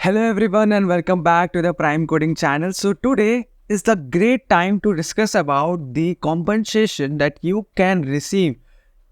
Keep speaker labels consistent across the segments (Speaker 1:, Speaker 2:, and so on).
Speaker 1: Hello everyone and welcome back to the Prime Coding channel. So today is the great time to discuss about the compensation that you can receive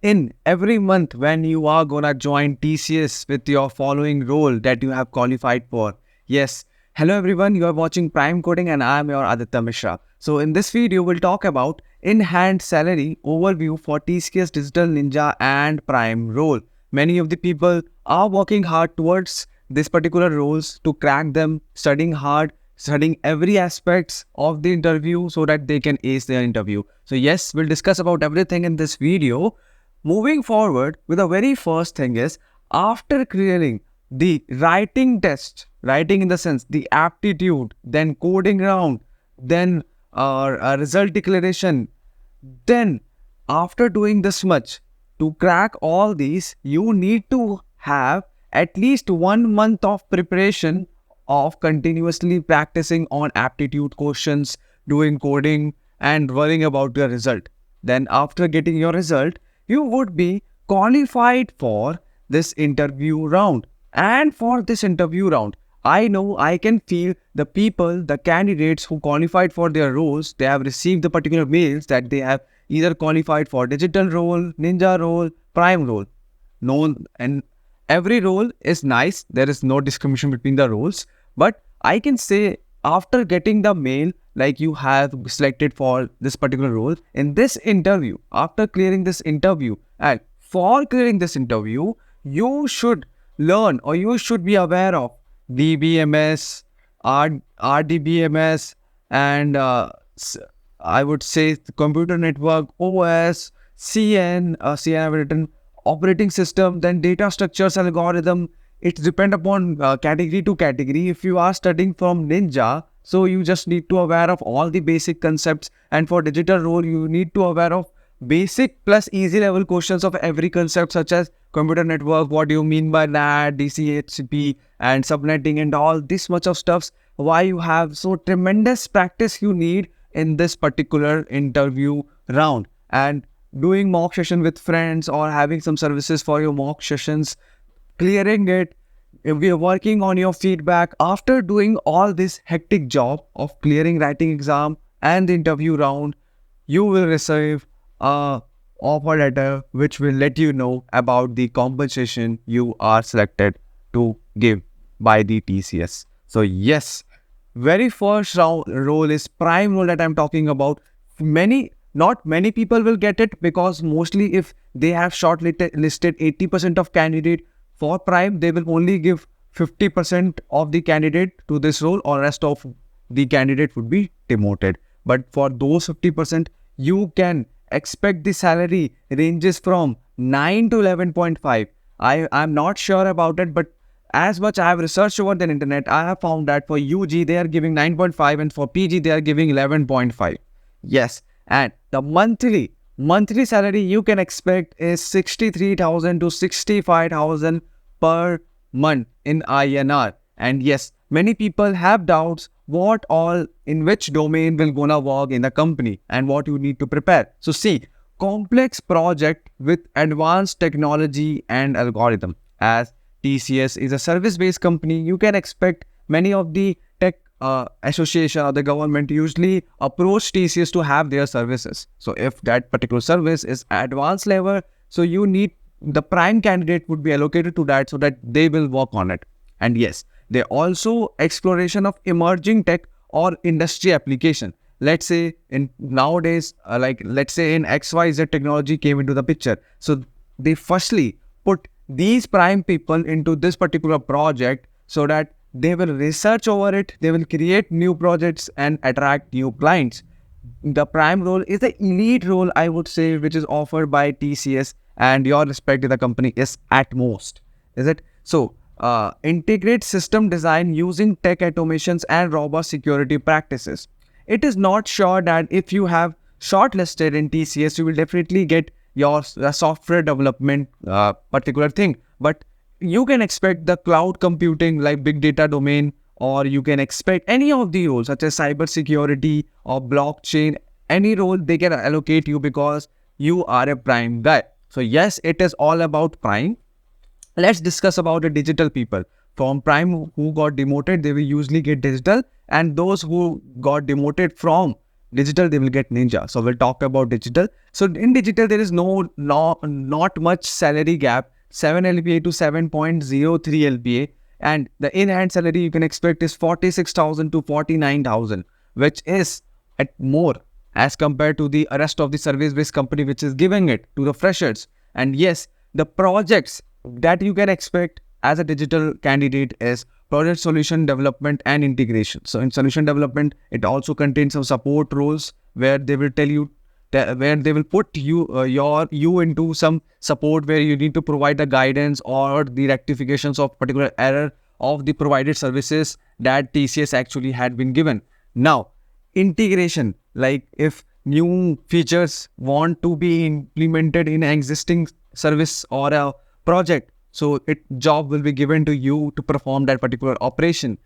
Speaker 1: in every month when you are gonna join TCS with your following role that you have qualified for. Yes, hello everyone, you are watching Prime Coding and I am your Aditya Mishra. So in this video, we'll talk about in-hand salary overview for TCS Digital Ninja and Prime role. Many of the people are working hard towards these particular roles to crack them, studying hard, studying every aspects of the interview so that they can ace their interview. So yes, we'll discuss about everything in this video. Moving forward with the very first thing is, after clearing the writing test, writing in the sense the aptitude, then coding round, then a result declaration, then after doing this much, to crack all these, you need to have at least 1 month of preparation of continuously practicing on aptitude questions, doing coding, and worrying about your result. Then after getting your result, you would be qualified for this interview round. And for this interview round, I know I can feel the people, the candidates who qualified for their roles, they have received the particular mails that they have either qualified for digital role, ninja role, prime role. No, and every role is nice. There is no discrimination between the roles. But I can say after getting the mail, like you have selected for this particular role, in this interview, after clearing this interview, and for clearing this interview, you should learn or you should be aware of DBMS, RDBMS, and I would say the computer network, OS, CN I've written, operating system, then data structures, algorithm. It depends upon category to category. If you are studying from Ninja, so you just need to aware of all the basic concepts, and for digital role, you need to aware of basic plus easy level questions of every concept, such as computer network, what do you mean by that, DCHCP and subnetting and all this much of stuffs. Why you have so tremendous practice you need in this particular interview round, and doing mock session with friends or having some services for your mock sessions, clearing it. If we are working on your feedback after doing all this hectic job of clearing writing exam and the interview round, you will receive a offer letter which will let you know about the compensation you are selected to give by the TCS. So yes, very first role is prime role that I'm talking about. Not many people will get it, because mostly if they have shortlisted 80% of candidate for prime, they will only give 50% of the candidate to this role, or rest of the candidate would be demoted. But for those 50%, you can expect the salary ranges from 9 to 11.5. I'm not sure about it, but as much I have researched over the internet, I have found that for UG they are giving 9.5 and for PG they are giving 11.5. Yes, and the monthly salary you can expect is 63,000 to 65,000 per month in INR. And yes, many people have doubts what all in which domain will gonna work in the company and what you need to prepare. So see, complex project with advanced technology and algorithm. As TCS is a service-based company, you can expect many of the tech association or the government usually approach TCS to have their services. So if that particular service is advanced level, so you need the prime candidate would be allocated to that so that they will work on it. And yes, they also exploration of emerging tech or industry application. Let's say in nowadays, let's say in XYZ technology came into the picture. So they firstly put these prime people into this particular project so that they will research over it, they will create new projects and attract new clients. The prime role is the elite role, I would say, which is offered by TCS, and your respect to the company is at most. Is it? So, integrate system design using tech automations and robust security practices. It is not sure that if you have shortlisted in TCS, you will definitely get your software development particular thing. But you can expect the cloud computing like big data domain, or you can expect any of the roles such as cyber security or blockchain. Any role they can allocate you because you are a prime guy. So yes, it is all about prime. Let's discuss about the digital people. from Prime who got demoted, they will usually get digital, and those who got demoted from digital, they will get ninja. So we'll talk about digital. So in digital, there is not much salary gap, 7 LPA to 7.03 LPA, and the in-hand salary you can expect is 46,000 to 49,000, which is at more as compared to the rest of the service-based company which is giving it to the freshers. And yes, the projects that you can expect as a digital candidate is project solution development and integration. So in solution development, it also contains some support roles where they will tell you where they will put you into some support where you need to provide the guidance or the rectifications of particular error of the provided services that TCS actually had been given. Now, integration, like if new features want to be implemented in an existing service or a project, so job will be given to you to perform that particular operation.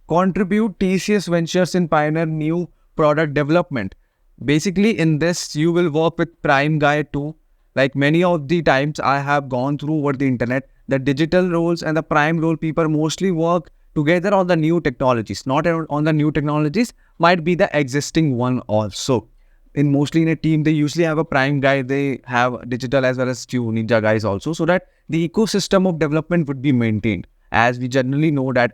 Speaker 1: Contribute TCS ventures in pioneer new product development. Basically, in this, you will work with Prime Guy too. Like many of the times I have gone through over the internet, the digital roles and the Prime role people mostly work together on the new technologies. Not on the new technologies, might be the existing one also. Mostly in a team, they usually have a Prime guy, they have digital as well as few ninja guys also, so that the ecosystem of development would be maintained. As we generally know that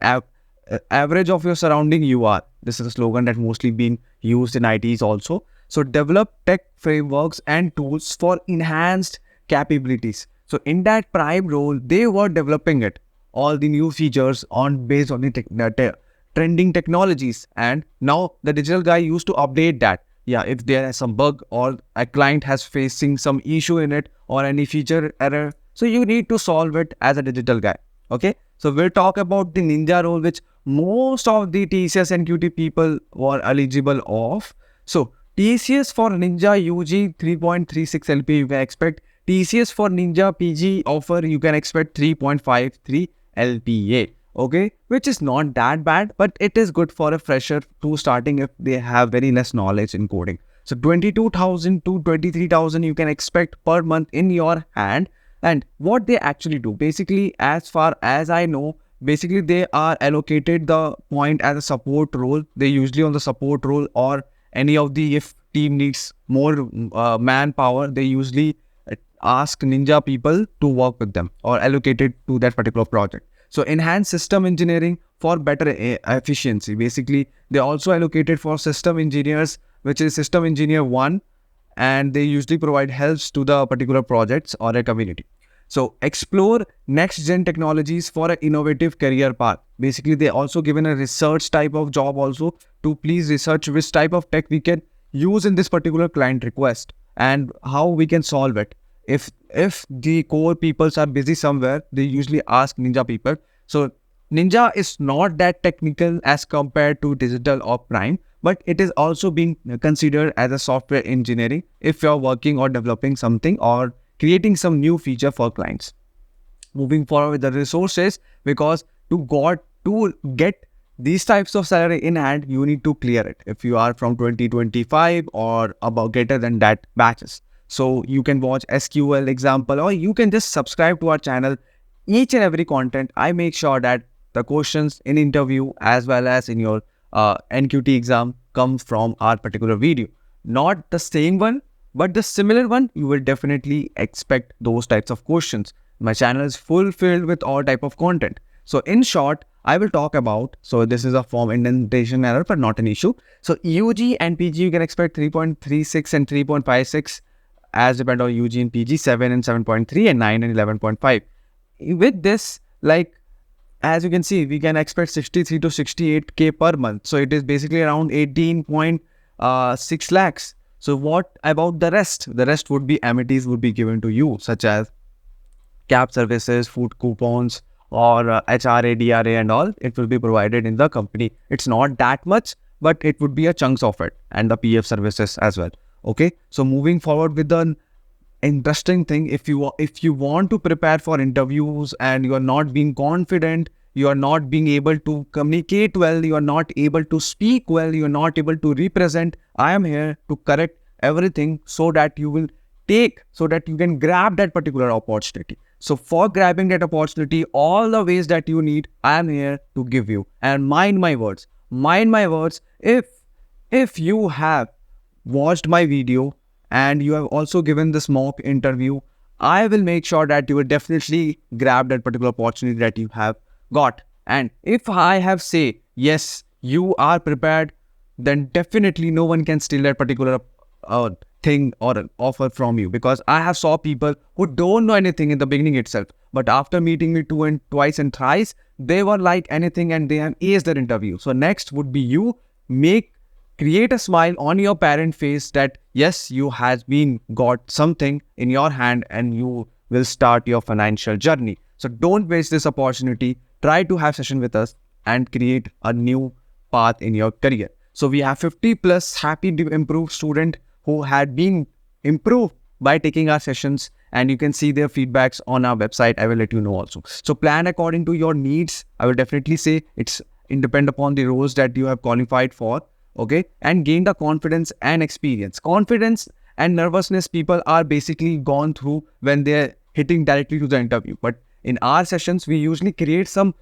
Speaker 1: average of your surrounding you are. This is a slogan that mostly being used in ITs also. So develop tech frameworks and tools for enhanced capabilities. So in that Prime role, they were developing it, all the new features based on the trending technologies. And now the digital guy used to update that. Yeah, if there is some bug or a client has facing some issue in it or any feature error, so you need to solve it as a digital guy. Okay, so we'll talk about the ninja role, which most of the TCS and QT people were eligible of. So TCS for Ninja UG 3.36 LPA you can expect. TCS for Ninja PG offer you can expect 3.53 LPA. Okay, which is not that bad, but it is good for a fresher to starting if they have very less knowledge in coding. So 22,000 to 23,000 you can expect per month in your hand. And what they actually do, basically, as far as I know, basically they are allocated the point as a support role. They usually on the support role or any of the, if team needs more manpower, they usually ask ninja people to work with them or allocated to that particular project. So enhance system engineering for better efficiency. Basically, they also allocated for system engineers, which is system engineer 1, and they usually provide helps to the particular projects or a community. So explore next gen technologies for an innovative career path. Basically, they also given a research type of job also to please research which type of tech we can use in this particular client request and how we can solve it. If the core peoples are busy somewhere, they usually ask ninja people. So ninja is not that technical as compared to digital or Prime, but it is also being considered as a software engineering if you're working or developing something or creating some new feature for clients. Moving forward with the resources, because to get these types of salary in hand, you need to clear it. If you are from 2025 or about greater than that batches. So you can watch SQL example or you can just subscribe to our channel. Each and every content, I make sure that the questions in interview as well as in your NQT exam come from our particular video. Not the same one, but the similar one, you will definitely expect those types of questions. My channel is filled with all type of content. So in short, I will talk about, so this is a form indentation error, but not an issue. So UG and PG, you can expect 3.36 and 3.56 as depend on UG and PG, 7 and 7.3 and 9 and 11.5. With this, like, as you can see, we can expect 63 to 68K per month. So it is basically around 18.6 lakhs. So what about the rest? The rest would be amenities would be given to you, such as cab services, food coupons, or HRA, DRA and all. It will be provided in the company. It's not that much, but it would be a chunks of it, and the PF services as well. Okay, so moving forward with the interesting thing, if you want to prepare for interviews and you are not being confident, you are not being able to communicate well, you are not able to speak well, you are not able to represent, I am here to correct everything so that you will so that you can grab that particular opportunity. So for grabbing that opportunity, all the ways that you need, I am here to give you. And mind my words. Mind my words. If you have watched my video and you have also given this mock interview, I will make sure that you will definitely grab that particular opportunity that you have got. And if I have say, yes, you are prepared, then definitely no one can steal that particular thing or an offer from you, because I have saw people who don't know anything in the beginning itself, but after meeting me twice and thrice, they were like anything and they have aced their interview. So next would be you create a smile on your parent face that yes, you has been got something in your hand and you will start your financial journey. So don't waste this opportunity. Try to have session with us and create a new path in your career. So we have 50 plus happy to improve student who had been improved by taking our sessions, and you can see their feedbacks on our website. I will let you know also. So plan according to your needs. I will definitely say it's depend upon the roles that you have qualified for. Okay, and gain the confidence and experience. Confidence and nervousness people are basically gone through when they're hitting directly to the interview. But in our sessions, we usually create some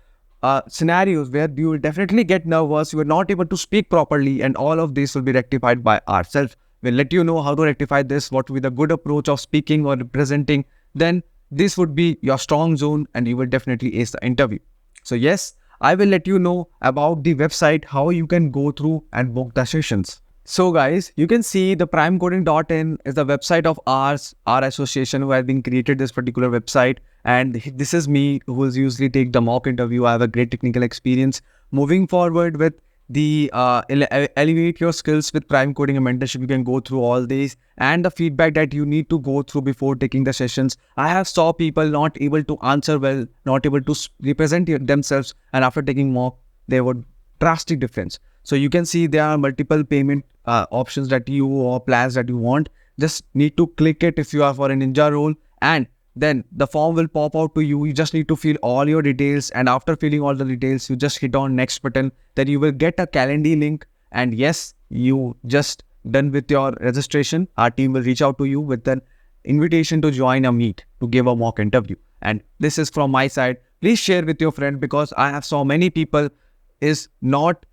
Speaker 1: scenarios where you will definitely get nervous, you are not able to speak properly, and all of this will be rectified by ourselves. We'll let you know how to rectify this, what will be the good approach of speaking or representing. Then this would be your strong zone and you will definitely ace the interview. So yes, I will let you know about the website, how you can go through and book the sessions. So guys, you can see the primecoding.in is the website of ours, our association who has been created this particular website. And this is me who will usually take the mock interview. I have a great technical experience. Moving forward with the elevate your skills with prime coding and mentorship, you can go through all these and the feedback that you need to go through before taking the sessions. I have saw people not able to answer well, not able to represent themselves, and after taking mock, there were drastic difference. So you can see there are multiple payment options that you or plans that you want. Just need to click it if you are for a ninja role, and then the form will pop out to you. You just need to fill all your details, and after filling all the details, you just hit on next button. Then you will get a Calendly link, and yes, you just done with your registration. Our team will reach out to you with an invitation to join a meet to give a mock interview. And this is from my side. Please share with your friend, because I have so many people is not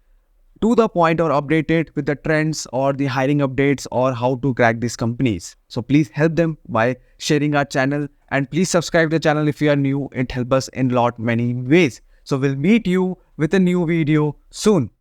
Speaker 1: to the point or updated with the trends or the hiring updates or how to crack these companies. So please help them by sharing our channel, and please subscribe the channel if you are new. It helps us in many ways. So we'll meet you with a new video soon.